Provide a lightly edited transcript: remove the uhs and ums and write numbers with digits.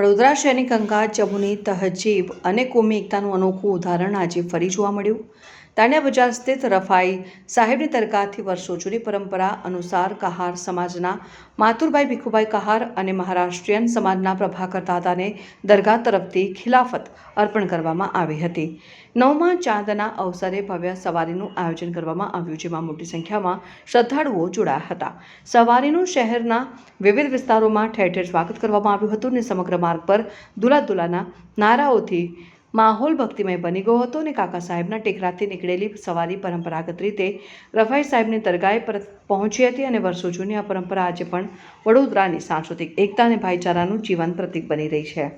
વડોદરા શહેરની કંકાજ જમુની તહજીબ અને કોમી એકતાનું અનોખું ઉદાહરણ આજે ફરી જોવા મળ્યું। તાણિયા બજાર સ્થિત રફાઈ સાહેબની દરગાહથી વર્ષો જૂની પરંપરા અનુસાર કહાર સમાજના માતુરભાઈ ભીખુભાઈ કહાર અને મહારાષ્ટ્રીયન સમાજના પ્રભાકર દાદાને દરગાહ તરફથી ખિલાફત અર્પણ કરવામાં આવી હતી। નવમા ચાંદના અવસરે ભવ્ય સવારીનું આયોજન કરવામાં આવ્યું, જેમાં મોટી સંખ્યામાં શ્રદ્ધાળુઓ જોડાયા હતા। સવારીનું શહેરના વિવિધ વિસ્તારોમાં ઠેર ઠેર સ્વાગત કરવામાં આવ્યું હતું અને સમગ્ર માર્ગ પર દુલ્લા-દુલ્લાના નારાઓથી માહોલ ભક્તિમય બની ગયો હતો અને કાકા સાહેબના ટેકરાથી નીકળેલી સવારી પરંપરાગત રીતે રફાઈ સાહેબની દરગાહે પરત પહોંચી હતી અને વર્ષો જૂની આ પરંપરા આજે પણ વડોદરાની સાંસ્કૃતિક એકતા અને ભાઈચારાનું જીવંત પ્રતીક બની રહી છે।